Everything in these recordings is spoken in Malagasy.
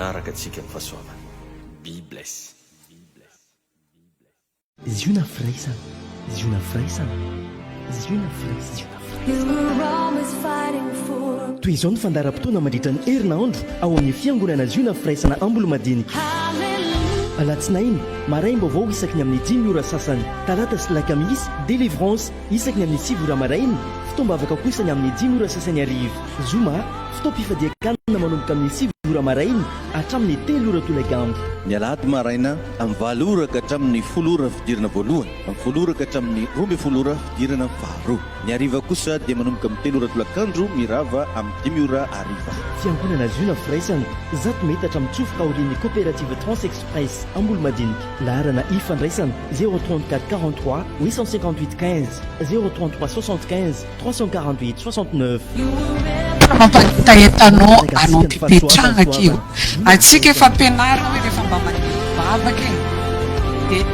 manaraka atsika ny fahasoavana. Be bless. Ziona firaisana, ziona firaisana, ziona firaisana. Toy izao ny fandaharam-potoana mandritra ny herinandro ao amin'ny fiangonana ziona firaisana Ambolo-madinika. Alatsinainy maraim-baovao isaky ny amin'ny 10 ora sasany, talata sy lakamisy délivrance isaky ny amin'ny 6 ora maraina, fitoam-bavaka kosa ny amin'ny 10 ora sasany arivo. Zoma fitoam-pifadiakanana manomboka amin'ny 6 ora maraina hatramin'ny 3 ora tolagandro. Ny alahady maraina amin'ny 4 ora ka hatramin'ny 10 ora fidirana voalohany, amin'ny 10 ora ka hatramin'ny 12 ora fidirana faharoa. Ny hariva kosa dia manomboka amin'ny 3 ora tolakandro mirava amin'ny 10 ora hariva. Fiangonana ziona firaisana zato metatra mitsofoka aorian'ny coopérative Trans Express Ambolo-madinika. Laharana ifandraisana 034 43 858 15 033 75 348 69. Mampahitahetanao anao mpipetrahaka io atsika efa ampianarina hoe rehefa mba manivavaka e dia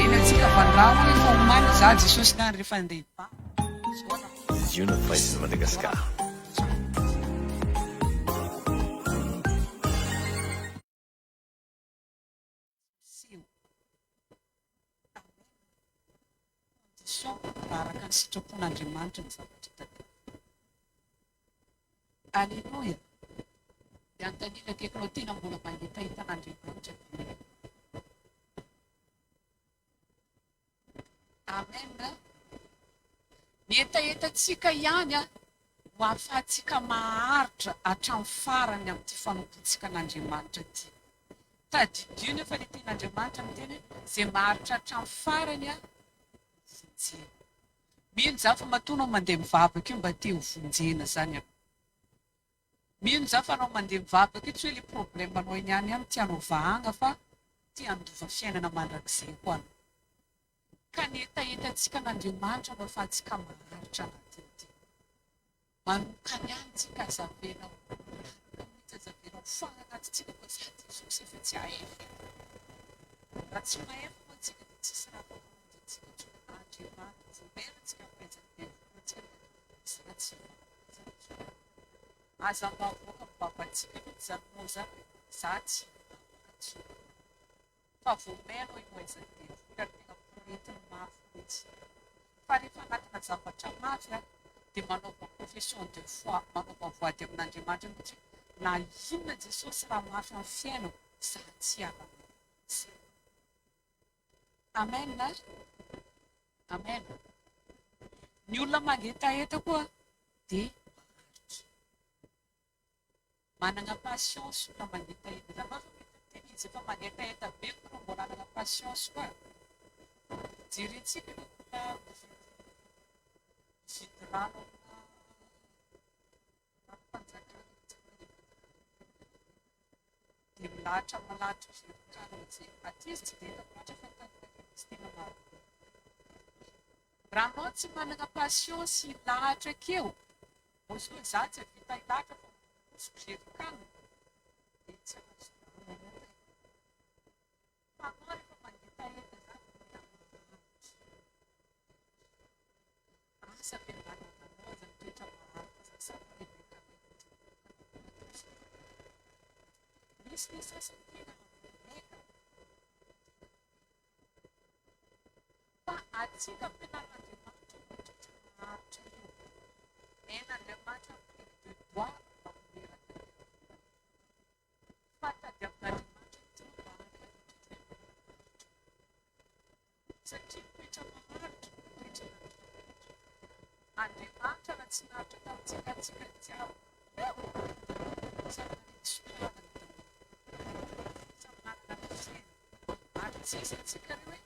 eny atsika vandrama efa omany za Jesosy na rehefa andeha Ziona firaisana Madagasikara. araka ny sitrapon'Andriamanitra ny zavatra tadiny. Alleluia. Dia antanina kekinao tena mbola mangetaheta an'Andriamanitra. Amen. Ny etaetatsika ihany ho ahafahantsika maharitra hatramin'ny farany amin'ity fanompoantsika an'Andriamanitra ity. Tadidio nefa ny ten'Andriamanitra miteny izay maharitra hatramin'ny farany vonjena. Mino za fa matonao mandeha mivavaka io mba te ho vonjena zany. Mino za fa anao mandeha mivavaka io tsy hoe ilay problemanao iny ihany tianao vahana fa tia handova fiainana mandrakizay koa. Ka ny etaetantsika n'Andriamanitra no ahafahantsika maharitra anatin'ity. Manokany ihany tsika azavenao. Azavenao fana anatintsika fa tsy Jesosy efa tsy ahefa. Raha tsy mahefa moa tsika dia tsisy raha famonjy tsika Andriamanitra. Verantsika fahaizam-piainantsika tsy ratsy aza mba avoaka mibabantsika mihitsy zany moa zany za tsy fa vomenao io aizan-tena ka tena poretiny mafy mihitsy. Fa rehefa anatina zavatra mafy dia manaova confession de foi, manaova voady amin'Andriamanitra mihitsy na inona Jesosy raha mafy amin'ny fiainao za tsy ala mihitsy. Amen. Amen. Ny olona mangetaheta koa dia manana patience na mangetaheta. Raha mafa mety izy efa mangetaheta be koa mbola manana patience koa. Jerentsika ny olona mividy rano rampanjakana dia milahatra malahatra zerikana izay aty izy tsy dia milahatra fa tany tena maro. Raha anao tsy manana patience ilahatra keo, ozy hoe za tsy vita ilahatra fa zerikana dia tsy azo fa anao rehefa mangetaheta zany asa fiangananao zany toetra maharitra zany samy rebeka misy ny sasany tena meka fa atsika ampianaran'Andriamanitra ny toetra maharitra io. Nen'Andriamanitra de doit fatady amin'Andriamanitra ny satria toetra maharitra toetra Andriamanitra raha tsy naharitra tamintsika atsika tiao samy soranana samy manana fiaina ary tsisy atsika reo hoe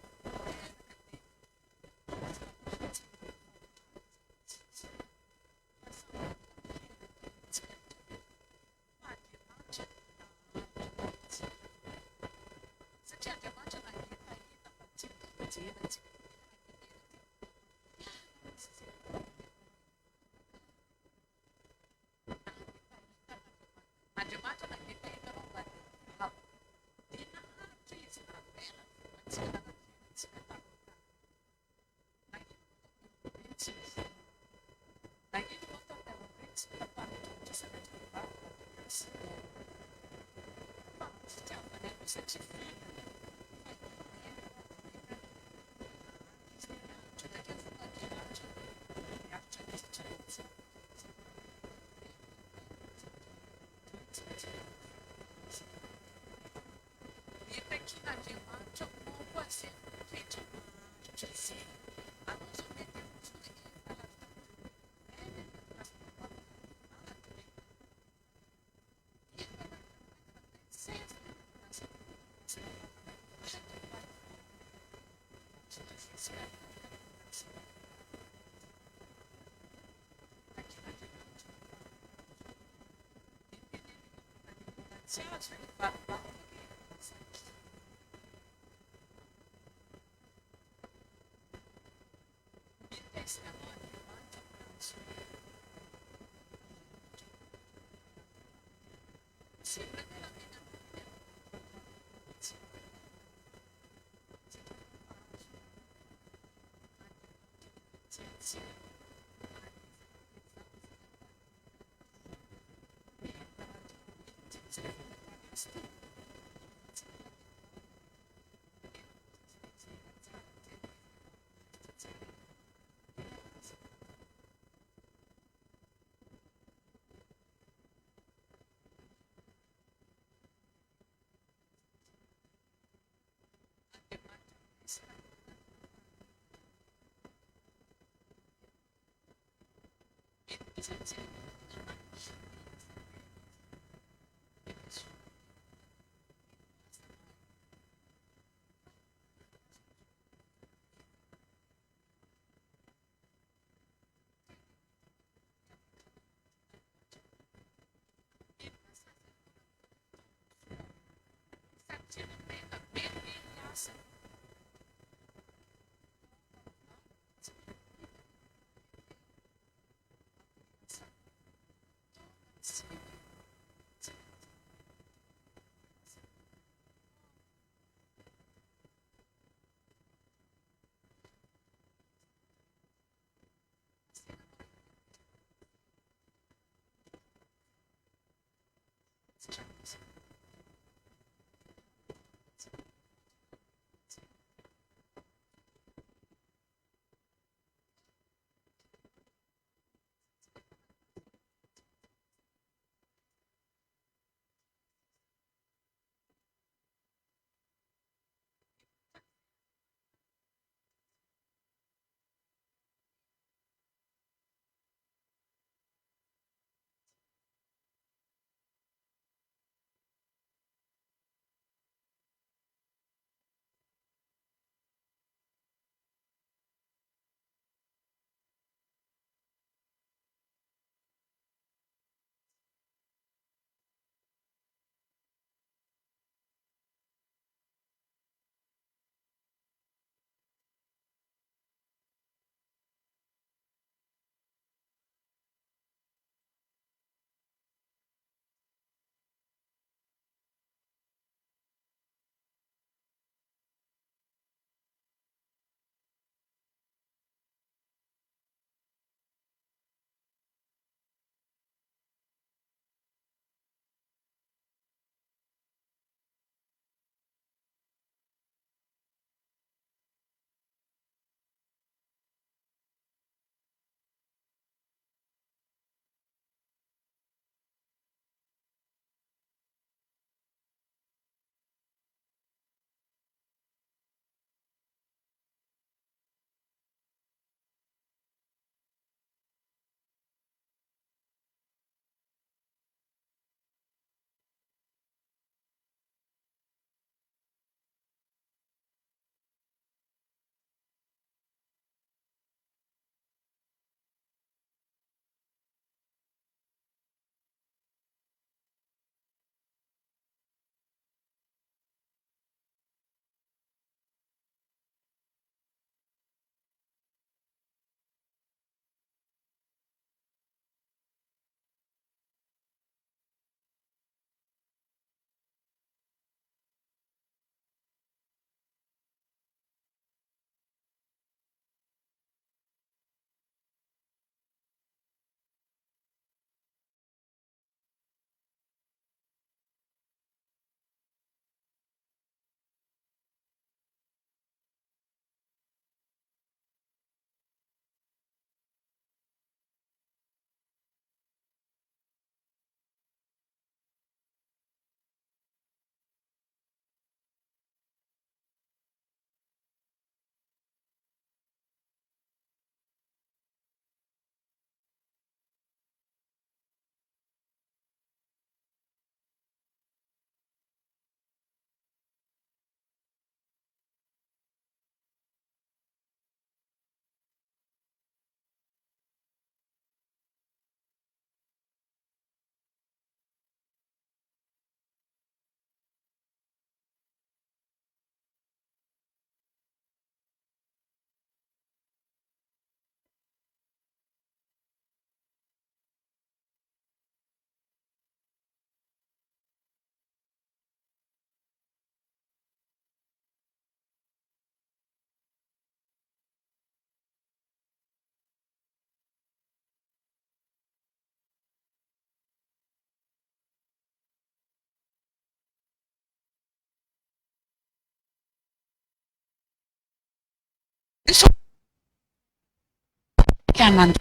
tianandro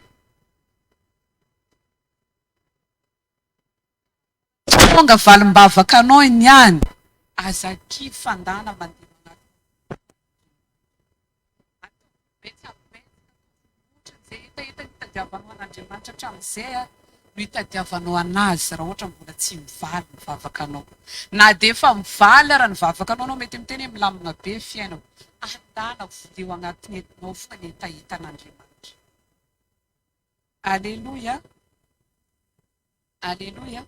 tonga valim-bavaka anao niany azaki fandana mandeha zay hita nitadiavanao an'Andriamanitra hatramin'izay no hitadiavanao anazy raha ohatra mbola tsy mivaly mivavaka anao. Na dia efa mivaly raha nivavaka anao mety miteny hoe milamina be fiainao. Andana voleo agnatiny entinao foana ny hetaheta an'Andriamanitra. Alleluia. Alleluia.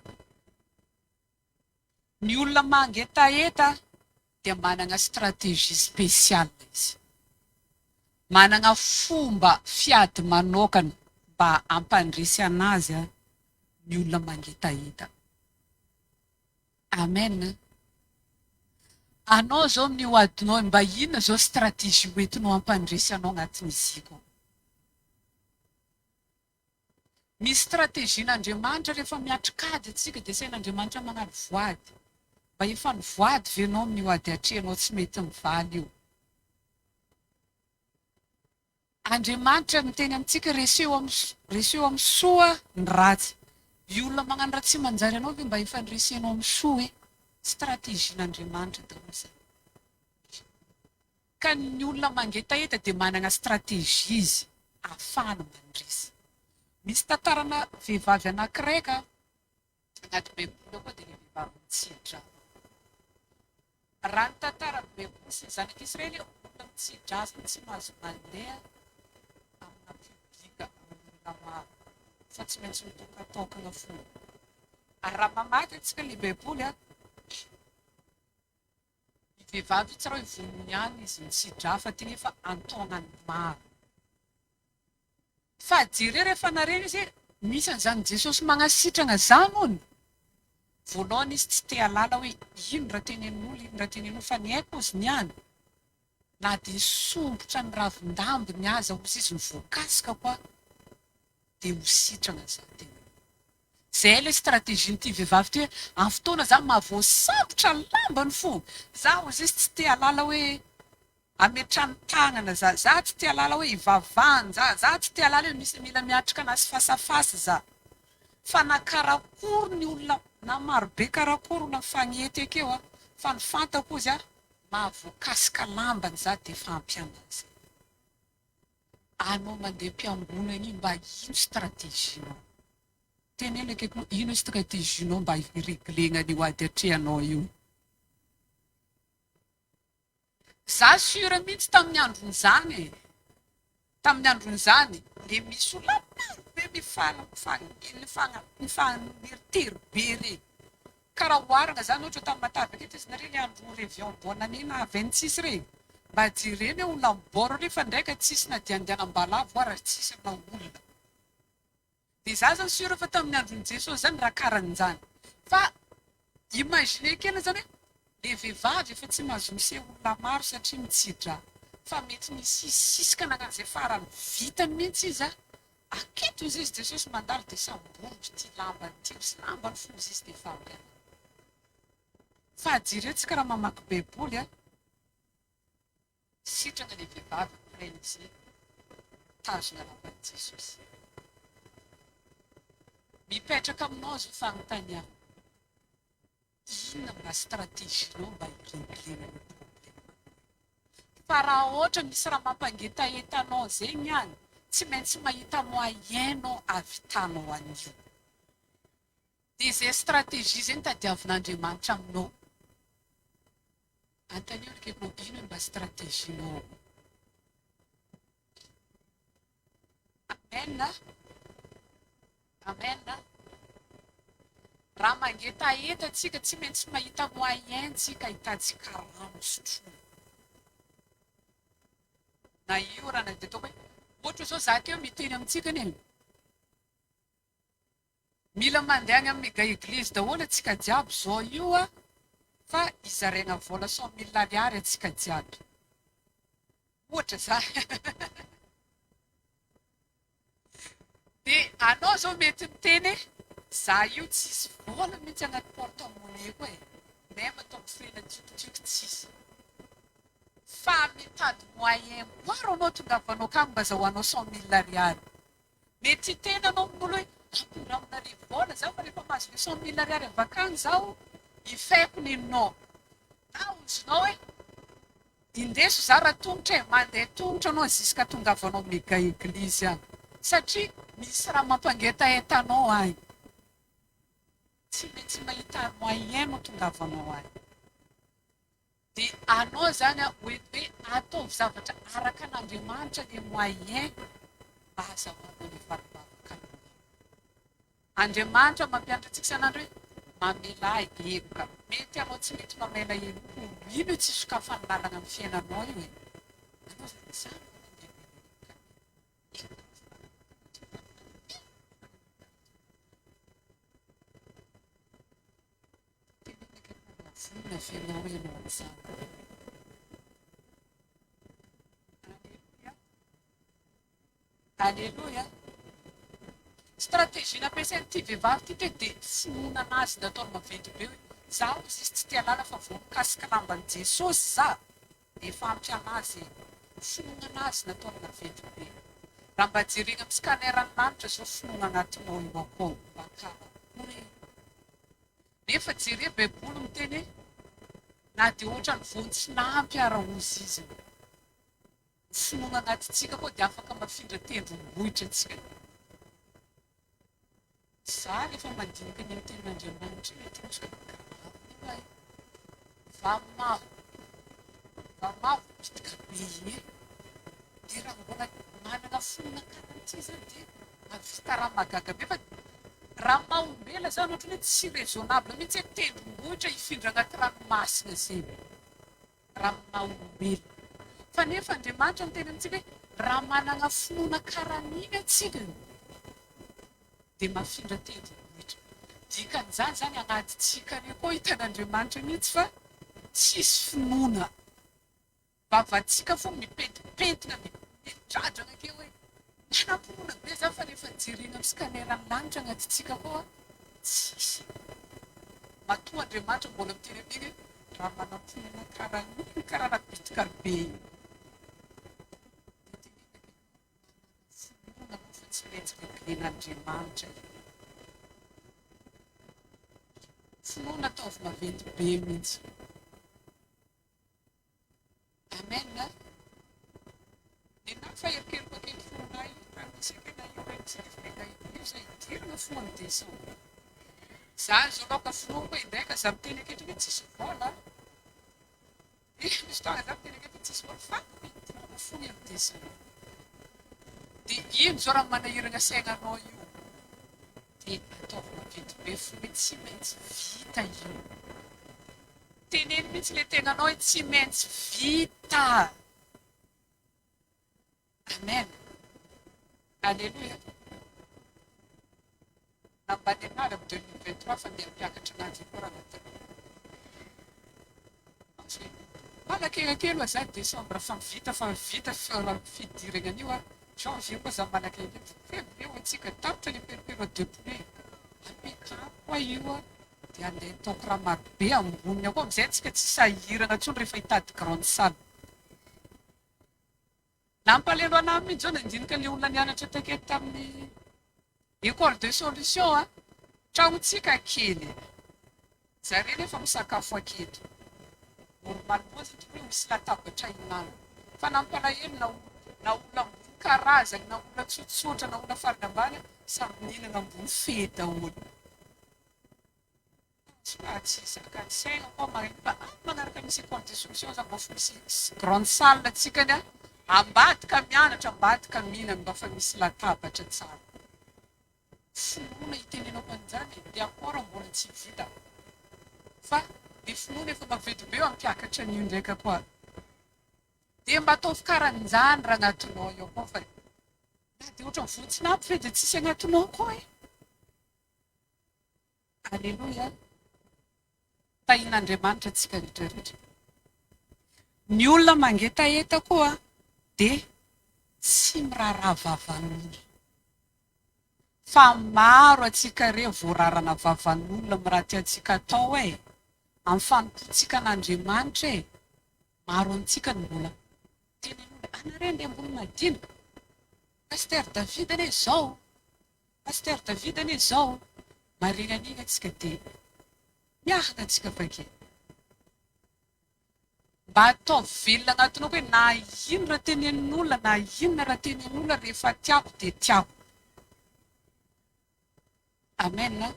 Ny olona mangetaheta dia manana stratégie spéciale izy. Manana fomba fiady manokana mba hampandresy anazy ny olona mangetaheta. Amen. Anao zao amin'ny hoadinao mba inona zao stratégie hoentinao hampandresy anao agnatin'izy iko. Misy stratégien'Andriamanitra rehefa miatrikady atsika dia sain'Andriamanitra manalo voady. Mba efa ny voady venao amin'ny hoady atrehanao tsy mety mivaly io. Andriamanitra miteny amintsika reseo amin'ny soa ny ratsy. Io olona magnano ratsy manjary anao ve mba efa nresenao amin'ny soa stratégien'Andriamanitra daholo zany. Ka ny olona mangetaheta dia manana stratégie izy ahafahana mandresy. Misy tantarana vehivavy anankiray ka anaty baiboly koa dia ny vehivavy mitsidra. Raha ny tantara baiboly sy ny zanak'Israely olona mitsidra azy tsy mahazo mandeha amina publika amina maro fa tsy maintsy mitokatokana foana. Ary raha mamaky antsika ilay baiboly ny vehivavy tsy raha ivonony ihany izy mitsidra fa teny efa antonany maro. Fa jire rehefa nareny izy misy an'izany Jesosy magnasitrana zany hony. Voalohany izy tsy te halala hoe ino raha tenen'olo, ino raha tenen'olo fa ny haiko izy niany. Na dia sombotra ny ravin-dambo ny aza ozy izy ny voakasika koa dia ho sitrana zany tena. Zay ilay stratégie n'ity vehivavy ty hoe amin'ny fotoana za mahavoasambotra lambany fo. Za ozy izy tsy te halala hoe ametrany tagnana za tsy te halala hoe ivavahany za tsy te halala hoe misy mila miatrika anazy fasafasa za. Fa na karakory ny olona na marobe karakory olona mifagnety akeo fa ny fantako izy mahavoakasika lambany za dia fampy anazy. Anao mandeha mpiambonana iny mba ino stratégienao. Teny ele akaiky ino stratégienao mba hireglena ny hoady atrehanao io. Za sura mihitsy tamin'ny andron'izany tamin'ny andron'izany le misy olona marobe mifaniritiry be reny. Karaha oharana zany ohatra tamin'ny Matavy aketo izy nareo le andro réveillon bonne année na 26 reny. Mba jireny olona miboro rehefa ndraika tsisy na diandianam-balavo voara tsisy na olona. Dia za zany sura fa tamin'ny andron'i Jesosy zany raha karan'izany. Fa imagine kely zany hoe le vehivavy efa tsy mahazo miseho olona maro satria mitsidra. Fa mety misisisika nagnan'izay farany vitany mihitsy izy aketo izy Jesosy mandalo dia samborotra ty lambany ty sy lambany fo izy dia fampy. Fa jirentsika raha mamaky baiboly sitrana le vehivavy reny izy tazona lambany Jesosy. Mipetraka aminao zao fanontaniana. Inona mba stratégienao mba hireglena ny problème? Fa raha ohatra misy raha mampangetaheta zegny ihany, tsy maintsy mahita moyenao avitanao an'io. Dia izay stratégie zay tadiavin'Andriamanitra aminao. Antaniana akaikinao ino mba stratégienao? Amen. Amen. Raha mangetaheta antsika tsy maintsy mahita moyen tsika hitantsika rano sotroina. Na io raha nandeha ataoko hoe ohatra zao za teo miteny amintsika anie. Mila mandeha any amin'ny mega église daholo antsika jiaby zao io fa izaraina vola 100,000 ariary antsika jiaby. Ohatra za. Dia anao zao mety miteny za io tsisy vola mihitsy anaty porte-monnaie-ko même ataoko frena tsiokotsioko tsisy. Fa mitady moyen maro anao tongavanao kamo mba zahoanao 100,000 ariary. mety tena anao amin'olo hoe ampiramina vola zaho fa rehefa mahazo 100 000 ariary avy akany zaho ifaiko ninonao na ozinao hoe indeso za raha tongotra e mandeha tongotra anao ziska tongavanao mega eglizy any satria misy raha mampangetaheta-nao any tsy maintsy mahita moyen no tongavanao any dia anao zany hoe ataovy zavatra araka an'Andriamanitra le moyen mba hazahoanao le varim-bavaka anao. Andriamanitra mampianatra antsika san'andro hoe mamela heloka. Mety anao tsy mety mamela heloka, ino tsy sokafany lalana amin'ny fiainanao io e. Anao zany izany na fianao ianao amin'izany. Alleluia. Stratégie nampiasain'ity vehivavy ity dia finoana anazy nataony maventy be hoe zaho izy tsy tia lala fa vao mikasika lamban'i Jesosy za efa ampy anazy finoana anazy nataony maventy be. Raha mba jerena amin'ny scaneran'ny lanitra zao finoana anatinao io akao bakana. Nefa jerena baiboly miteny hoe na dia ohatra ny vonintsinampy ara-ozy izy. Finoana anatintsika koa dia afaka mafindra tendrombohitra antsika. Za rehefa mandinika ny tenin'Andriamanitra mety mosika vamavo bitika be e. Dia raha mbola manana finoana karan'ity zany dia mavita raha magaga be fa raha maombela zany ohatrany hoe tsy raisonnable mihitsy hoe tendrombohitra hifindra anaty ranomasina zay raha maombela. Fa nefa Andriamanitra no teny amintsika hoe raha manana finoana karan'iny atsika dia mafindra tendrombohitra. Dikan'izany zany anatintsika ny koa hitan'Andriamanitra mihitsy fa tsisy finoana. Vavantsika fo mipentipentina midradrana ke hoe manam-pinoana be za fa rehefa jerena amin'ny scaneran'ny lanitra anatintsika koa tsisy. Matoa Andriamanitra mbola miteny amin'iny raha manam-pinoana karan'iny karaha bitika be. Tsy maintsy migen'Andriamanitra. Finoana ataovy maventy be mihitsy. Amen. Dia na faherikeliko akely fonay raha misy akena io hoe misy fenga io zay idirana foany desambra. Za zao laoka finoako indraika za miteny aketra hoe tsisy vola. Misy fotoana za miteny aketra tsisy vola fa idirana foany amin'ny desambra. Dia ino zao raha manahirana sainanao io dia ataovy maventy be fo hoe tsy maintsy vita io. Teneny mihitsy le tenanao hoe tsy maintsy vita. Amen. Alleluia. Nambany anara amin'ny 2023 fa ndeha mpiakatra anazy koa raha natao. Malakegakely za desambra fa vita fidirana an'io a. Janvier koa za malakegakely février antsika tapitra le peripéro de pluie. Apetrako koa io a dia andeha ataoko raha marobe amboniny ao koa amin'izay antsika tsy sahirana intsony rehefa hitady grande salle. Nampalelo anahy mihitsy zao nandinika le olona nianatra taketo tamin'ny école de solution a. Tragnontsika kely. Zareo nefa misakafo aketo. Normal moa zany hoe misy latabatra Ianao. Fa nampalahelo na olona ambony karazany, na olona tsotsotra, na olona farany ambany samy mihinana ambony fe daholo. Tsy zakany saina koa manaraka misy école de solution za mba fa misy grande salle atsikany a. Ambadika mianatra, ambadika mihinana mba fa misy latabatra tsara. Finoana itenenako an'izany dia akora mbola tsy vita. Fa ny finoana efa maventy be eo ampiakatra an'io ndraika koa. Dia mba ataovy karan'izany raha anatinao eo koa fa na dia ohatra ny vonintsinampy fe dia tsisy anatinao koa e. Alleluia. Tahin'Andriamanitra antsika rehetrarehetra. Ny olona mangetaheta koa dia tsy miraharaha vavan'olona. Fa maro antsika reo voararana vavan'olona amin'ny raha tiantsika atao e. Amin'ny fanompoantsika an'Andriamanitra e. Maro amintsika ny mbola tenen'olona anareo andeha ambony madinika. Pasteur David anie zao Pasteur David anie zao marina an'igny atsika dia miahana atsika vake. Mba atao velona agnatiny hoe na ino raha tenenin'olona na inona raha tenenin'olona rehefa tiako dia tiako. Amen.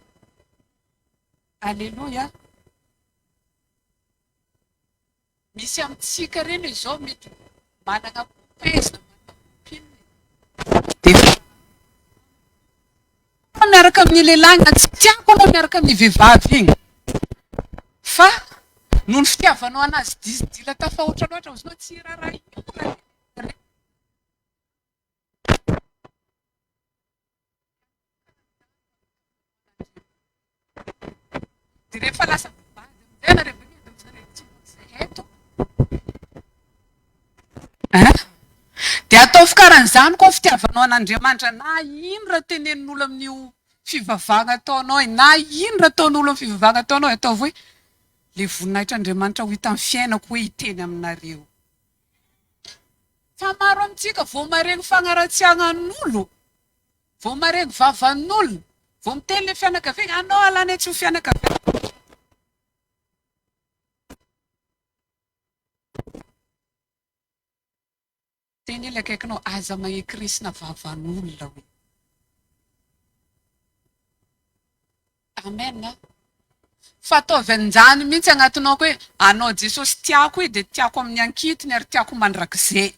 Alléluia. Misy amintsika reny izao mety manana pesina, manana pinina. Dia miaraka amin'ny lehilahy na tsy tiako anao miaraka amin'ny vehivavy igny. Fa noho ny fitiavanao anazy dila tafahoatra loatra ozy no tsy raraha io. Dia rehefa lasa bady amin'izay na rehefa ny tsy izay eto. Dia ataovy karan'izany koa fitiavanao an'Andriamanitra na ino raha tenenin'olo amin'io fivavahana ataonao na ino raha ataon'olo amin'ny fivavahana ataonao ataovy hoe le voninahitr'Andriamanitra ho hita amin'ny fiainako hoe hiteny aminareo. Fa maro amintsika vao maregny fagnaratsiagnan'olo, vao maregny vavan'olona, vao miteny le fianakaviana anao alany tsy ho fianakaviana. Teny ilay akaikinao aza mahe-Kristina vavan'olona hoe. Amen. Fa ataovy anjany mihitsy agnatinao hoe anao Jesosy tiako hoe dia tiako amin'ny ankitiny ary tiako mandrakizay.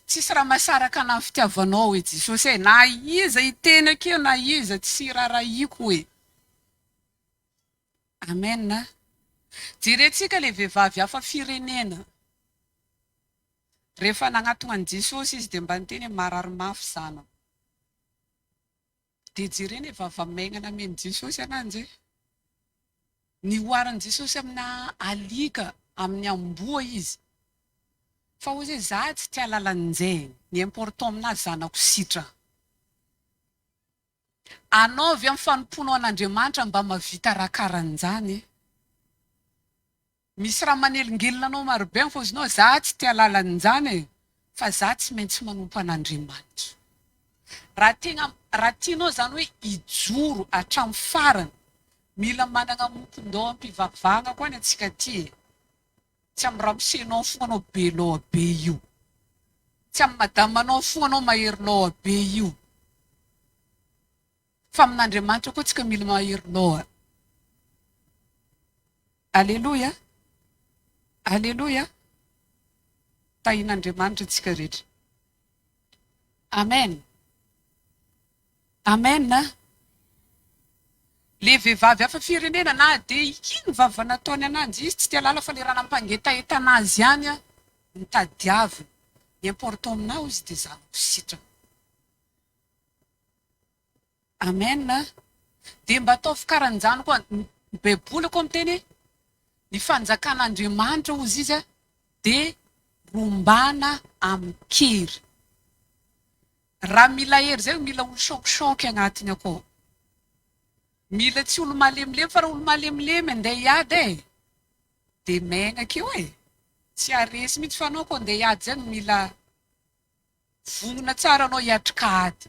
Tsisy raha mahasaraka anahy fitiavanao hoe Jesosy e, na iza hiteny akeo na iza tsy rarahiko hoe. Amen. Jerentsika le vehivavy hafa firenena. Rehefa nagnatona an' Jesosy izy dia mba niteny marary mafy zana. Dia jereny vava-maingana amen'i Jesosy ananjy. Nioaran'i Jesosy amina alika, amin'ny amboa izy. Fa hoy izy za tsy tia lalan'izay, ny important aminazy zanako sitra. Anao avy amin'ny fanomponao an'Andriamanitra mba mahavita raha karan'izany. Misy raha manelingelina anao marobe fa ozinao za tsy tia lalan'izany fa za tsy maintsy manompo an'Andriamanitra. Raha tianao zany hoe hijoro hatramin'ny farany, mila manana mokon-dao am-pivavahana koa ny antsika ty. Tsy amin'ny ramose-nao foana anao be loha be io. Tsy amin'ny madamanao foana anao mahery loha be io. Fa amin'Andriamanitra koa tsika mila mahery loha. Alléluia. Alléluia. Tahin'Andriamanitra tsika rehetra. Amen. Amen. Le vehivavy hafa firenena na dia ino vava nataony ananjy izy tsy tia lala fa le raha nampangetaheta anazy ihany nitadiaviny. Ny important aminao izy dia zanako sitrana. Amen. Dia mba ataovy karan'izany koa ny Baiboly koa miteny ny fanjakan'Andriamanitra hozy izy dia rombana amin'ny kery. Raha mila hery zay mila olo shokisoky agnatiny akao. Mila tsy olo malemilemy fa raha olo malemilemy andeha hiady dia maigna akeo tsy aresy mihitsy fa anao koa andeha hiady zany mila vonona tsara anao hiatrikady.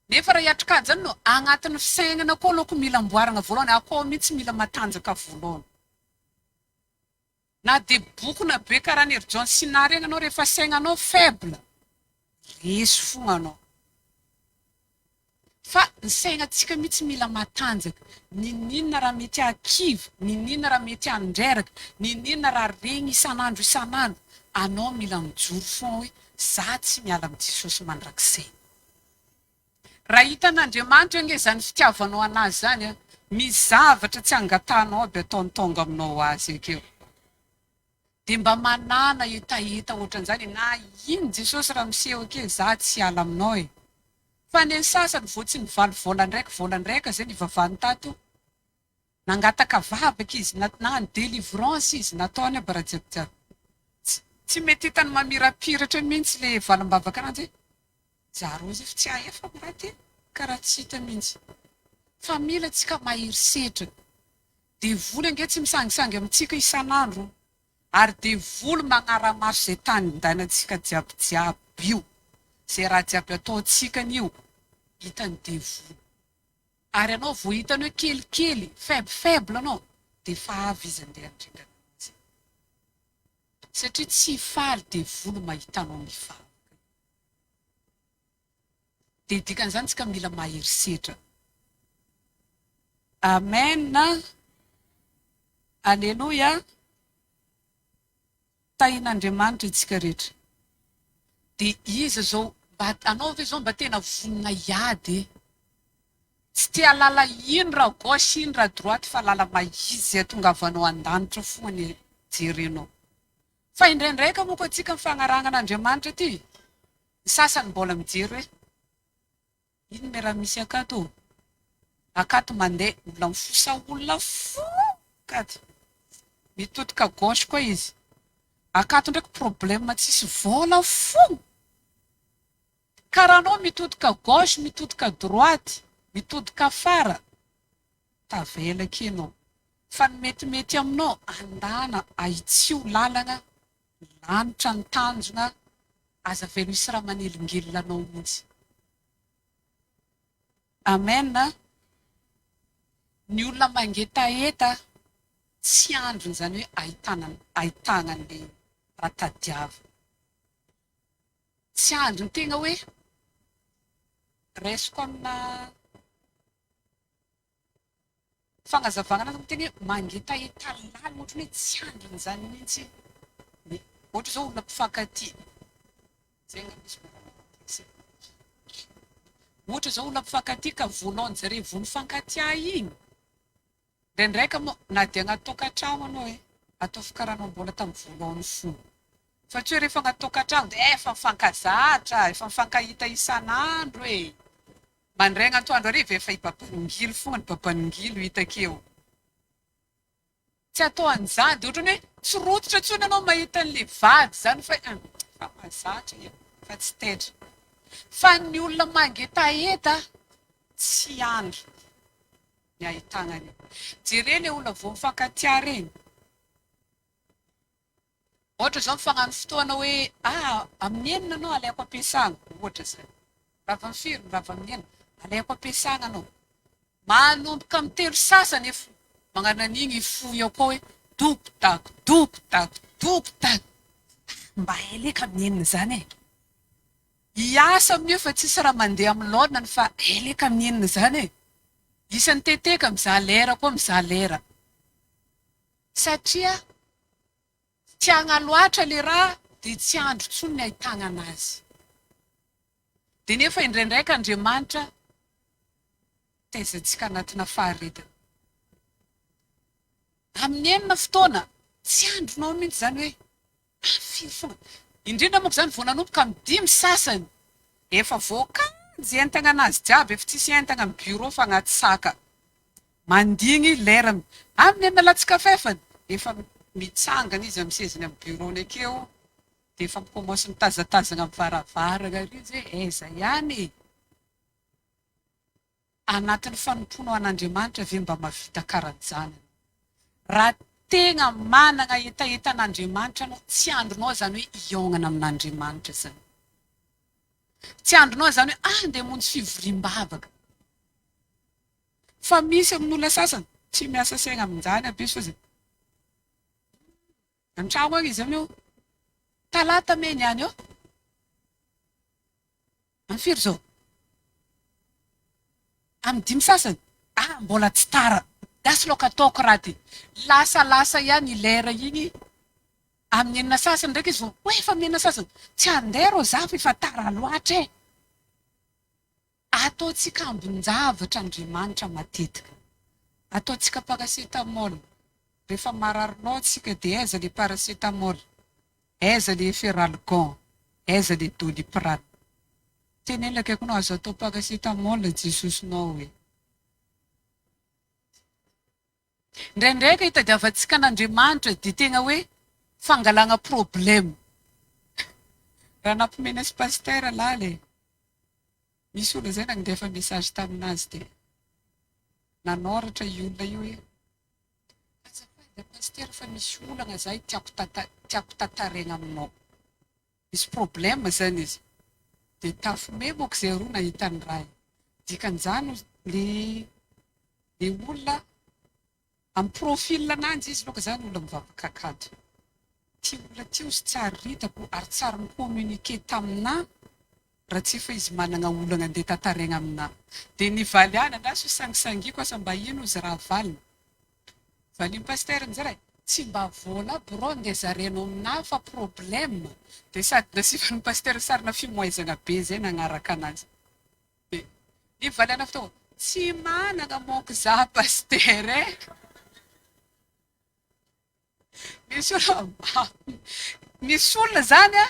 Nefa raha hiatrikady zany no agnatin'ny fisainana koa aloha mila amboarana voalohany, akao mihitsy mila matanjaka voalohany. Na dia bokona be karaha ny John Sinary eny anao rehefa sainanao faible, resy fogna anao. Fa ny sainantsika mihitsy mila matanjaka. Ninina raha mety hakiva, ninina raha mety handreraka, ninina raha regny isan'andro isan'andro, anao mila mijoro foana hoe za tsy miala amin'ny Jesosy mandrakizay. Raha hitan'Andriamanitra nge zany fitiavanao anazy zany, misy zavatra tsy angatanao aby ataony tonga aminao azy akeo. Dia mba manana hetaheta ohatran'izany na ino Jesosy raha miseho ake za tsy hiala aminao Fa ny sasany vao tsy nivaly volan-draika zay nivavahany tato. Nangataka vavaka izy, nagnano délivrance izy, nataony aby raha jiabijiaby. Tsy mety hitany mamirapiratra mihitsy le valim-bavaka ananjy. Zaro izy tsy ahefa raty, karaha tsy hita mihitsy. Fa mila tsika mahery setra. Dia voly ange tsy misangisangy amintsika isan'andro. Ary dia voly magnara-maso izay tany ndainantsika jiabijiaby io. zay raha jiaby ataontsika an'io hitany devoly. Ary anao vao hitany hoe kelikely, faible anao, dia efa avy izy andeha handrindra ananjy. Satria tsy faly devoly mahita anao mifavaka. Dia dikan'izany tsika mila maherisetra. Amen. Alleluia. Tahin'Andriamanitra itsika rehetra. Dia izy zao, anao ve zao mba tena vonina hiady. Tsy tia lala ino raha gauche ino raha droite fa lala mahizy atongavanao an-danitra foana ny jerenao. Fa indraindraika moa koa antsika mifanarahangan'Andriamanitra ty. Ny sasany mbola mijery hoe ino me raha misy akato? Akato mandeha mbola mifosa olona fo akato. Mitodika gauche koa izy. Akato ndraiky problème tsisy vola fo. Karaha anao mitodika gauche, mitodika droite, mitodika afara, tavelaka ianao. Fa ny metimety aminao andana ahitsio lalana, lanitra ny tanjona, aza velo isy raha manelingelina anao mihitsy. Amen. Ny olona mangetaheta tsy androny zany hoe ahitana ny ratadiava. Tsy androny tegna hoe resiko amina fagnazavana anazy tegna hoe mangetaheta lalina ohatrany hoe tsy androny zany mihitsy. Ohatra zao olona mpifankatia. Ohatra zao olona mpifankatia ka voalaon'jareo vao mifankatia iny. Ndraindraika moa na dia anaty tokantrano anao atao fikaranao mbola tamin'ny voalohany fo. Fa tsy hoe rehefa anaty tokantrano dia efa mifankazatra, efa mifankahita isan'andro e. Mandray atoandro hariva efa ibabaningilo foana ny babaningilo hitakeo. Tsy atao an'izany dia ohatrany hoe tsy rototra intsony anao mahita an'ilay vady zany fa mahazatra fa tsy tetra. Fa ny olona mangetaheta tsy andro ny ahitagnany. Jerena olona vao mifankatia reny. Ohatra zao mifagnano fotoana hoe amin'ny enina anao alaiko ampiasana. Ohatra zay. Rava mifiry, rava amin'ny enina, alaiko ampiasana anao. Manomboka amin'ny telo sasany efa magnano an'igny ifoy ao koa hoe doko-tako, doko-tako, doko-tako. Mba eleka amin'ny enina zany e. Hiasa amin'io fa tsisy raha mandeha amin'ny laonany fa eleka amin'ny enina zany e. Isan'ny teteka mizaha lera koa mizaha lera. Satria tsy agnaloatra le raha dia tsy andro intsony ny ahitana anazy. Dia nefa indraindraika Andriamanitra taizantsika anatina faharetana. Amin'ny enina fotoana tsy andronao mihitsy zany hoe firy foana. Indrindra moa zany vao nanomboka amin'ny 5 sasany efa voakanjy entana anazy jiaby efa tsisy entana amin'ny bureau fa anaty saka. Mandigny lera amin'ny enina latsikafefany efa mitsangana izy amin'ny seziny amin'ny bureau-ny akeo dia efa mikomansy mitazatazana amin'ny varavarana ry izy hoe aiza ihany. Anatin'ny fanompoana an'Andriamanitra ve mba mahavita karan'izany. Raha tegna manana etaetan'Andriamanitra anao, tsy andronao zany hoe hiongana amin'Andriamanitra zany. Tsy andronao zany hoe andeha hamonjy fivoriam-bavaka. Fa misy amin'ny olona sasany tsy miasa saina amin'izany aby izy fa zay. An-trano agny izy amin'io talata meny ihany eo. Amfiry zao? Amin'ny 5 sasany mbola tsy tara. Dasy loka ataoko raha ty. Lasa ihany lera igny. Amin'ny enina sasany ndraiky izy vao efa amin'ny enina sasany tsy andeha rô zaho efa tara loatra e. Ataontsika ambin-javatra Andriamanitra matetika. Ataontsika paracetamol. Rehefa mararinao tsika dia aiza le paracetamol, aiza le feralgon, aiza le doliprane. Tenenina kaiky anao azo atao paracetamol Jesosinao hoe. Ndraindraika hitadiavantsika an'Andriamanitra dia tena hoe fangalana problème. Raha nampimena sy pasteur laly. Misy olona zay nandefa message taminazy dia nanoratra io olona io hoe azafady pasteur fa misy olana zahay tiako tantaraina aminao. Misy problème zany izy. dia tafome moa zay roa nahitany ray dikan'izany le olona amin'ny profil ananjy izy loka zany olona mivavakakato ty olona ty ozy tsary hitako ary tsary micommuniqué taminahy raha tsy fa izy manana olana andeha tantaregna aminahy dia nivaly any andraso sangisangiako asa mba ino izy raha valina valiny paster nizaray tsy mba vola bro andeha zarenao aminahy fa problème dia sady nasivany paster sarina fimoaizana be zay nagnaraka anazy dia nivaly ana fotao tsy manana monko za paster misy olona zany a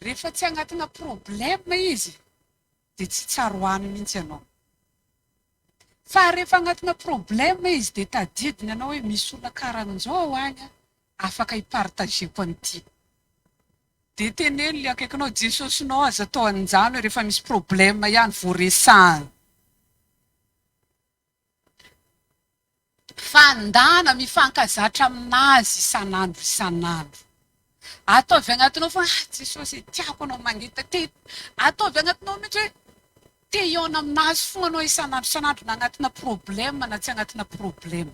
rehefa tsy agnatina problème izy dia tsy tsara hoany mihitsy ianao fa rehefa agnatina problème izy dia tadidiny ianao hoe misy olona karan'izao agny afaka hipartageko an'ity dia teneny le akaikinao jesosynao aza atao an'izany hoe rehefa misy problème ihany voaresahany fandana mifankazatra aminazy isan'andro ataovy agnatinao fa jesosy tiako anao mangita ataovy agnatinao mihitsy hoe te iona aminazy fogna anao isan'andro na agnatina problème na tsy agnatina problème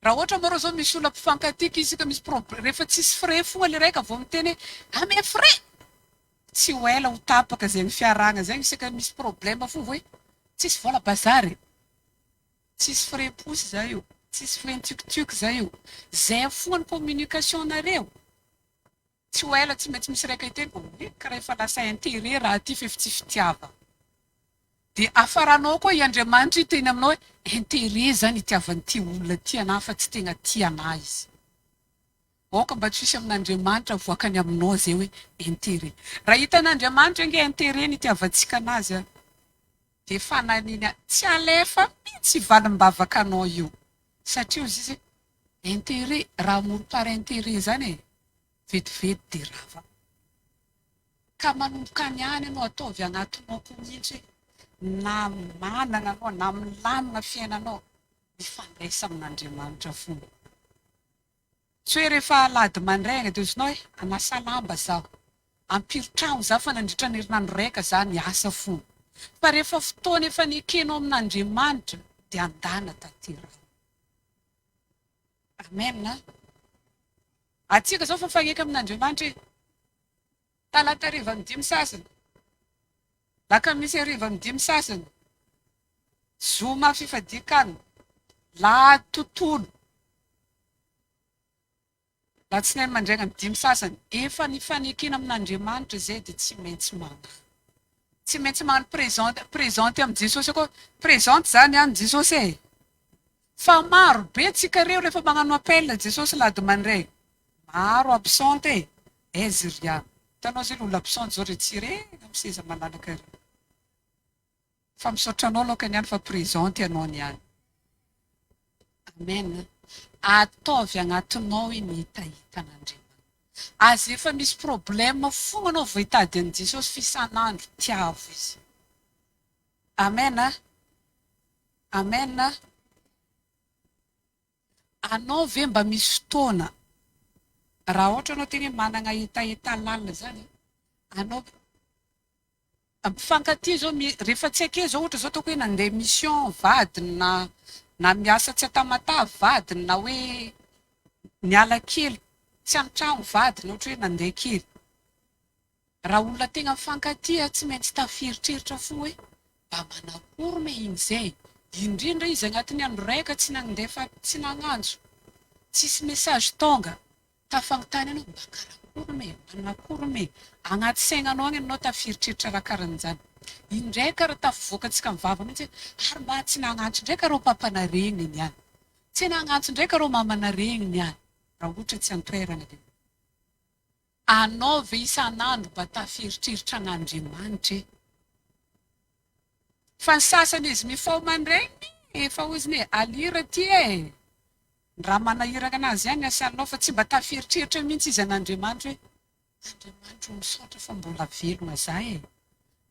raha ohatra mareo zao misy olona mpifankatika izy ka misy problème rehefa tsisy frais fogna le raika vao miteny ame frais tsy ho ela ho tapaka zay ny fiarahana zay isaka misy problème fogna hoe tsisy vola bazary tsisy frais posy zay io tsisy frais tiokotioky zay io zay fogna ny communication nareo tsy ho ela tsy maintsy misy raika iteny karaha efa lasa intérêt raha ty fa efa tsy fitiava dia afaranao koa i Andriamanitra iteny aminao hoe intérêt zany itiavan'ity olona ty anahy fa tsy tena ty anahy izy oka mba tsy hisy amin'Andriamanitra voakany aminao zay hoe intérêt raha hitan'Andriamanitra nge intérêt ny itiavantsika anazy a dia fananiny tsy alefa mihitsy valim-bavaka anao io satria izy izy intérêt raha moro par intérêt zany vetivety dia rava ka manomboka any any anao ataovy agnatinao ko mihitsy na manana anao na milamina fiainanao mifandraisa amin'Andriamanitra fogna tsy hoe rehefa alady mandraigna dia ozinao hoe anasa lamba zaho ampiritrano zaho fa nandritra ny herinandro raika za niasa fogna fa rehefa fotoana efa niekenao amin'Andriamanitra dia andana tatira amen na atsika zao fa fagneka amin'Andriamanitra talata hariva midimy sasany lakamisy hariva midimy sasany zoma fifadikana tontolo latsinainy mandraigna midimy sasany efa nifanekena amin'Andriamanitra zay dia tsy maintsy magnano présenté amin'i Jesosy koa présente zany any Jesosy fa maro be tsika reo rehefa magnano appel Jesosy lady mandray maro absente aizy riano hitanao zay olona absente zao retirena miseza malalaka reo fa misaotranao aloka niany fa présente ianao niany amen ataovy agnatinao ny hitahitan'Andriamanitra azy efa misy problème fogna anao vao hitady an' Jesosy fisan'andro tiavo izy amen amen anao ve mba misy fotoana raha ohatra anao teny manana hitahita lalina zany anao mpifankatia zao rehefa tsy ake zao ohatra zao ataoko hoe nandeha mission vadiny na miasa tsy atamata vadiny na hoe niala kely tsy antrano vadiny ohatra hoe nandeha kely raha olona tegna mifankatia tsy maintsy tafiritreritra fo hoe mba manakory me iny zay indrindra izy agnatin'ny andro raika tsy nandefa tsy nagnantso tsisy message tonga tafangitany anao mba karakory me manakory me agnaty saignanao agny anao tafiritreritra raha karan'izany indraika raha tafivoakantsika mivava mihitsy ary mba tsy nagnantso ndraika reo papanareny niany tsy nagnantso ndraika reo mamanareny niany raha ohatra tsy antoerana dia anao ve isan'andro mba tafiritreritra an'Andriamanitra fa ny sasany izy mifao mandregny efa ho izy ne alira ty raha manahirana anazy ihany asanao fa tsy mba tafiritreritra mihitsy izy an'Andriamanitra hoe Andriamanitra misaotra fa mbola velona za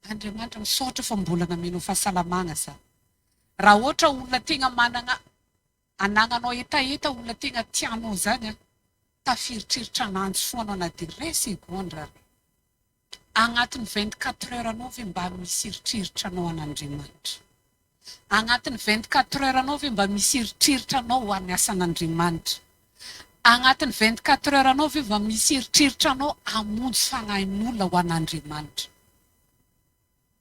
Andriamanitra misaotra fa mbola namenao fahasalamana za raha ohatra olona tegna manana anagnanao hetaheta olona tegna tianao zany tafiritreritra ananjy foanao na dia ray segondra Agnatin'ny 24 heures anao ve mba misy eritreritra anao an'Andriamanitra? Agnatin'ny 24 heures anao ve mba misy eritreritra anao ho an'ny asan'Andriamanitra? Agnatin'ny 24 heures anao ve mba misy eritreritra anao hamonjy fanahin'olona ho an'Andriamanitra?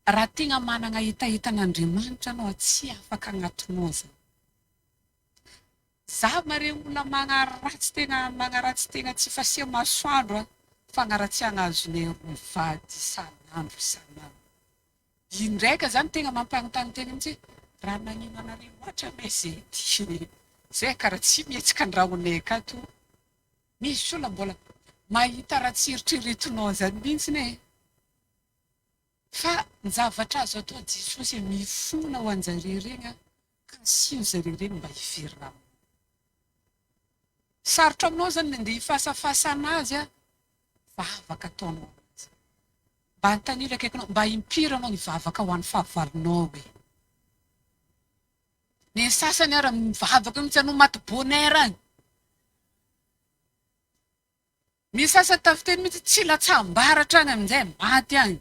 Raha tegna manana etaetan'Andriamanitra anao tsy afaka agnatinao zany. Za mare olona magnaratsy tegna tsy fasia masoandro fagnaratsiana azonay roa vady isan'andro isan'andro. Indraika zany tegna mampanontany tegna mihitsy raha nagnino anareo ohatra me zay ty. Zay karaha tsy mihetsika andrahonay akato. Misy olona mbola mahita raha tsy eritreretinao zany mihitsy ne. Fa ny zavatra azo atao Jesosy mifona ho anjareo regny ka sy zareo regny mba hiverina. Sarotra aminao zany mandeha hifasafasa anazy vavaka ataonao azy. Mba antanila akaikinao, mba impiranao ny vavaka ho an'ny fahavalonao hoe. Ny sasany ara mivavaka mihitsy anao maty bonheur any. Ny sasany tafiteny mihitsy tsy latsambaratra any amin'izay maty any.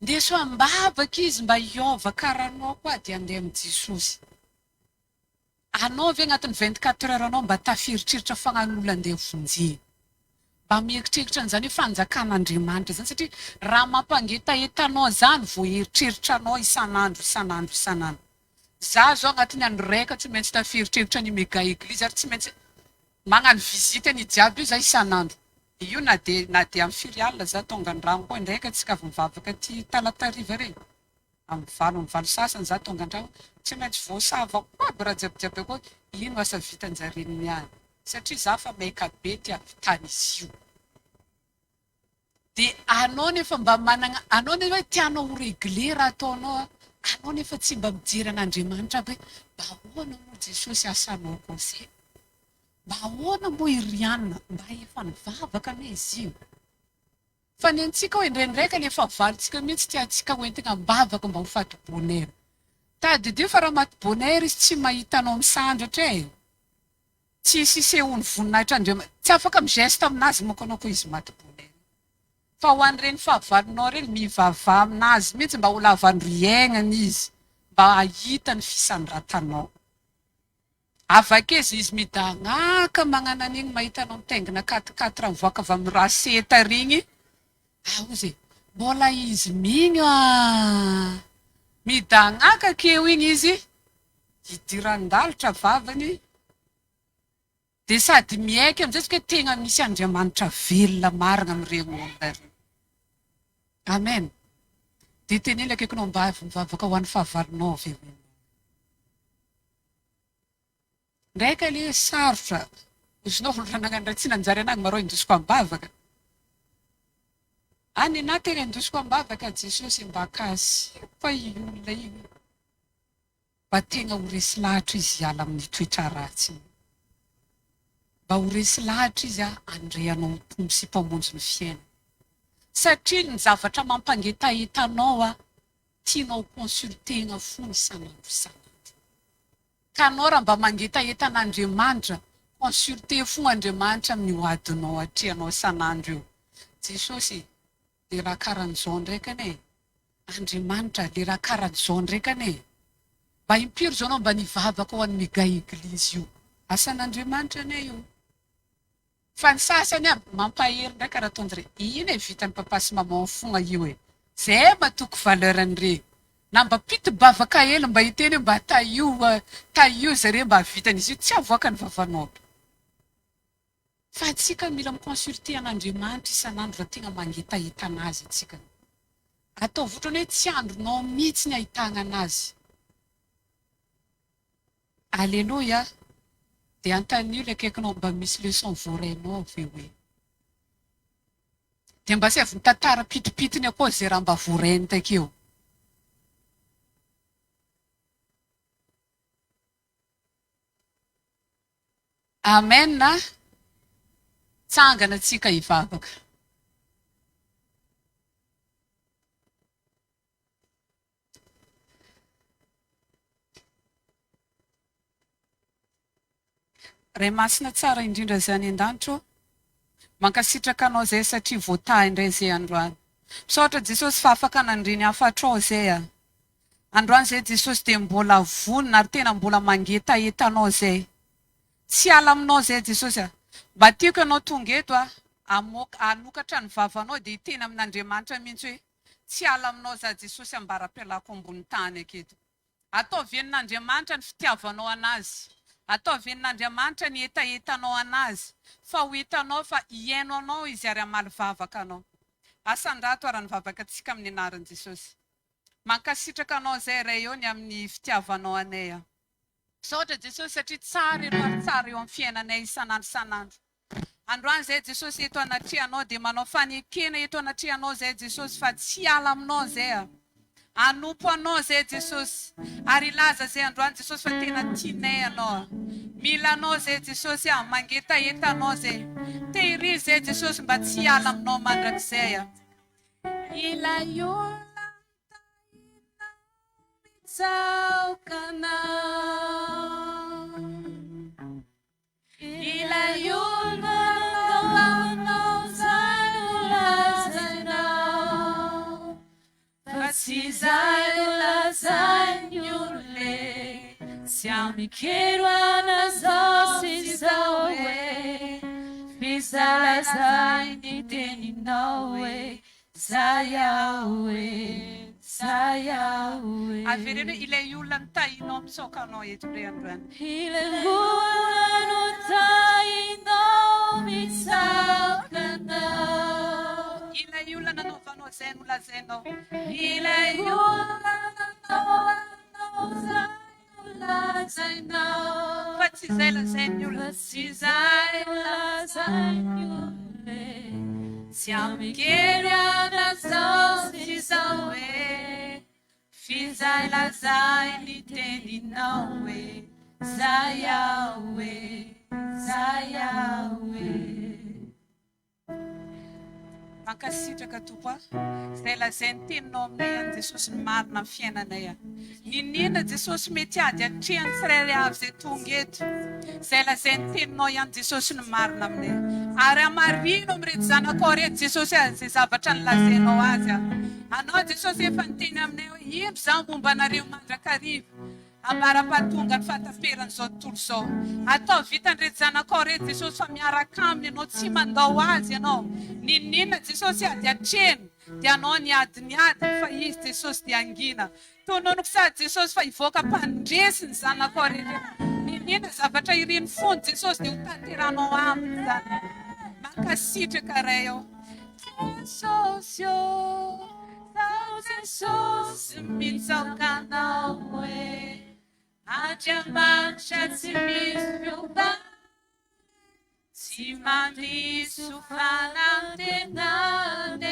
Ndeso ambavaka izy mba hiova karanao koa dia andeha amin'ny Jesosy. Anao ve agnatin'ny 24 heures anao mba tafiritreritra fagnan'olona andeha vonjena. Mba mieritreritra an'izany hoe fanjakan'Andriamanitra zany satria raha mampangetahetanao zany vao eritreritra anao isan'andro. Za zao agnatin'ny andro raika tsy maintsy tafiritreritra ny mega eglizy ary tsy maintsy magnano visite ny jiaby io za isan'andro. Io na dia amin'ny filiale za tonga an-drano koa indraika tsika avy mivavaka ty talatariva regny. Amin'ny valo sasany za tonga an-drano tsy maintsy voasava koa aby raha jiabijiaby koa ino asa vitan-jareo niany. Satria za fa maika be ty avitany izy io. Dia anao nefa mba manana, anao nefa hoe tianao ho réglé raha ataonao, anao nefa tsy mba mijery an'Andriamanitra aby hoe mba ahoana moa Jesosy asanao koa izay. Mba ahoana moa irianina, mba efa nivavaka me izy io. Fa ny antsika hoe indraindraika nefa valitsika mihitsy tiantsika hoentina mbavaka mba ho faty bonheur. Tadidio fa raha maty bonheur izy tsy mahita anao misandratra e. Tsy sisehony voninahitra Andriamanitra. Tsy afaka migeste aminazy manko anao koa izy maty bonheur. Fa ho an'ireny fahavalonao ireny mivavah aminazy mihitsy mba ho lavandro iainana izy. Mba hahita ny fisandratanao. Avakeza izy midagnaka magnana an'iny mahita anao mitaingina 4-4 mivoaka avy amin'ny raseta regny. Ozy, mbola izy miny midagnaka keo igny izy. Idiran-dalitra vavany. Dia sady miaiky amin'izay hoe tegna misy Andriamanitra velona marina amin'ireny olona ireny. Amen. Dia tenenina akaikinao mba avy mivavaka ho an'ny fahavalonao ve. Ndraika ilay sarotra. Izy nao raha nagnano tsy nanjary anahy marao indosiko ambavaka. Any na tena indosiko ambavaka Jesosy mba kasipa io olona io. Mba tegna ho resy lahatra izy hiala amin'ny toetra ratsy. Mba ho resy lahatra izy andreanao mpombo sy mpamonjy ny fiaina. Satria ny zavatra mampangetahetanao tianao consultena foana isan'andro. Ka anao raha mba mangetahetan'Andriamanitra, consulte foana Andriamanitra amin'ny hoadinao atrehanao isan'andro io. Jesosy, le raha karan'izao ndraika ne. Andriamanitra, le raha karan'izao ndraika ne. Mba impiry zao anao mba nivavaka ho an'ny mega eglizy io. Asan'Andriamanitra ne io. Fa ny sasany mampahery ndraika raha ataon'ireny. Ino e vitan'ny papa sy maman foana io e. Zay matoko valeurany na mba pity bavaka hely mba hiteny mba taio zareo mba vitan'izy io tsy avoaka ny vavanao. Fa atsika mila miconsulte an'Andriamanitra isan'andro raha tegna mangetahetana anazy atsika. Atao votrany hoe tsy andronao mihitsy ny ahitana anazy. Alléluia. Dia antanio le akaikinao mba misy leçon voarainao ve hoe. Dia mba sy avy mitantara pitipitiny akoa zay raha mba voarainy takeo. Amen na tsangana tsika hivavaka. Ray masina tsara indrindra zany an-danitro, mankasitraka anao zay satria voatahy indray zay androany. Misaotra Jesosy fa afaka nandriny afatrao zay a. Androany zay Jesosy dia mbola vonona ary tena mbola mangetaheta anao zay. Tsy ala aminao zay Jesosy a. Mba tiako ianao tonga eto a, anokatra ny vavanao dia hiteny amin'Andriamanitra mihitsy hoe tsy ala aminao za Jesosy ambara-pialako ambony tany aketo. Atao venin'Andriamanitra ny fitiavanao anazy. Atao venin'Andriamanitra ny etaetanao anazy. Fa ho hitanao fa hiaino anao izy ary hamaly vavaka anao. Asan-drato ary ny vavaka antsika amin'ny anaran'i Jesosy. Mankasitraka anao zay iray eo ny amin'ny fitiavanao anay a. Misaotra Jesosy satria tsara eno ary tsara eo amin'ny fiainanay isan'andro isan'andro. Androany zay Jesosy eto anatrehanao dia manao fanekena eto anatrehanao zay Jesosy fa tsy ala aminao zay a. Anompo anao zay Jesosy. Ary ilaza zay androany Jesosy fa tena tianay anao. Mila anao zay Jesosy a, mangetaheta anao zay. Tehirizy zay Jesosy mba tsy ala aminao mandrakizay a. Ilay olona mitsaokana. Ilay olona anao zay lazainao. Fa tsy zay lazay ny olone. Sy amikero anazao sy zao e. Fizalazay ny teninao e. Zay aho e. Zay aho e. Avereno ilay olona nitahinao misaokanao eto indray androany. Ilay olona no tahinao mitsaokanao. Ilay olona nanaovanao zay no lazainao. Ilay olona nanaovanao zay no lazainao. Fa tsy zay lazain'ny olona. Tsy zay lazain'ny olona. Sy amikero anazao sy zao e. Fizay lazay ny teninao e. Zay aho e. Zay aho e. Mankasitraka tompo a. Zay lazay ny teninao aminay any Jesosy ny marina amin'ny fiainanay a. Ninina Jesosy mety ady atrehany tsirairay avy zay tonga eto. Zay lazay ny teninao ihany Jesosy ny marina aminay. Ary amarino amin'ireto zanakao reto Jesosy a, zay zavatra nilazainao azy a. Anao Jesosy efa niteny aminay hoe ino zao momba anareo mandrakariva. Ambara-pahatonga ny fahataperan'izao tontolo izao. Atao vitan'ireto zanakao reto Jesosy fa miaraka aminy ianao tsy mandao azy ianao. Ninina Jesosy ady atrehany dia anao niady fa izy Jesosy dia angina. Tononoko sady Jesosy fa hivoaka mpandresy ny zanakao reto. Ninina zavatra ireny fony Jesosy dia ho tanteranao aminy zany. Mankasitraka ray ao. Jesosy o, zao Jesosy mitsaokanao e. Andriamanitra tsy misy fiovana. Tsy mandiso fanantenany.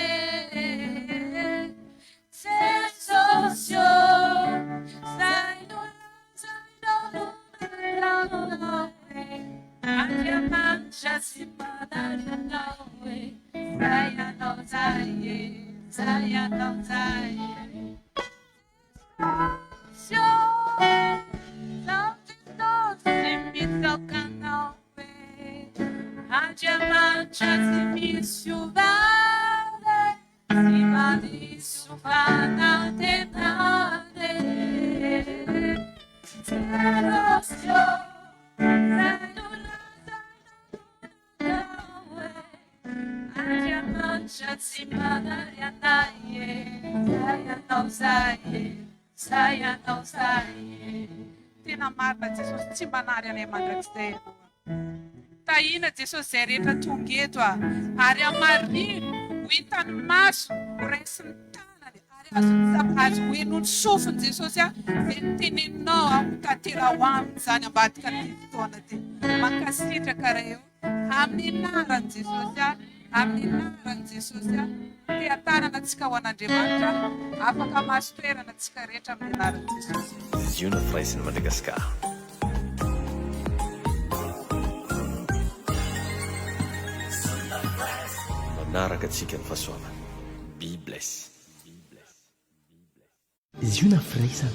Jesosy o, zay no lazainao e. Andriamanitra tsy manantenao e. Zay anao zay e. Zay anao zay e. Jesosy o, zao Jesosy mitsaokanao e. Andriamanitra tsy misy fiovana. Tsy mandiso fanantenany. Jesosy o, zay no lazainao e. Andriamanitra tsy manarianay e. Zay anao zay e. Zay anao zay e. Tena marina Jesosy tsy manary anay mandrakizay ianao. Tahina Jesosy zay rehetra tonga eto a. Ary amarino ho hitany maso ho raisiny tanany. Ary azo hoenony sofiny Jesosy a. Zay niteneninao a ho tantera ho aminy zany ambadika ny fotoana ty. Mankasitraka ray eo. Amin'ny anaran'i Jesosy a. Amin'ny anaran'i Jesosy a. Teatanana antsika ho an'Andriamanitra. Afaka maso toerana antsika rehetra amin'ny anaran'i Jesosy. Izy io no firaisiny Madagasikara. Manaraka antsika ny fahasoavana. Be bless. Izy io na firaisana.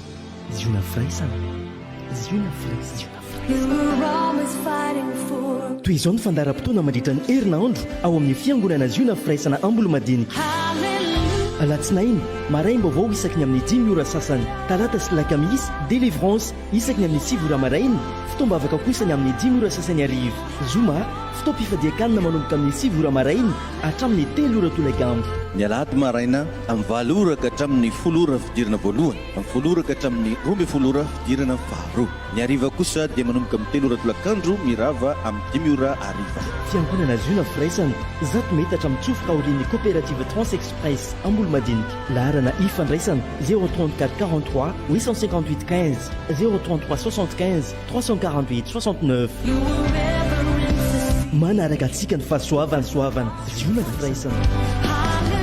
Izy io na firaisana. Izy io na firaisana. toy izao ny fandaram-potoana mandritra ny herinandro ao amin'ny fiangonana ziona firaisana amboly madinika alatsinainy maraim-baovao isaky ny amin'ny 10 ora sasany talata sy lakamisy délivrance isaky ny amin'ny 7 ora marainy fitombavaka kosany amin'ny 10 ora sasany arivo zoma fitoam-pifadiakanina manomboka amin'ny 7 ora marainy hatramin'ny 3 ora tolagambo ny alahady maraina amin'ny 7 ora ka hatramin'ny 10 ora fidirana voalohany amin'ny 10 ora ka hatramin'ny 12 ora fidirana faharoa ny ariva kosa dia manomboka amin'ny 3 ora tolakandro mirava amin'ny 10 ora ariva fiangonana ziona firaisana zato metatra mitsofoka aorian'ny coopérative Transexpress amboly madinika laharana ifandraisana 034 43 858 15 033 75 348 69 manaraka antsika ny fahasoavany soavana ziona firaisana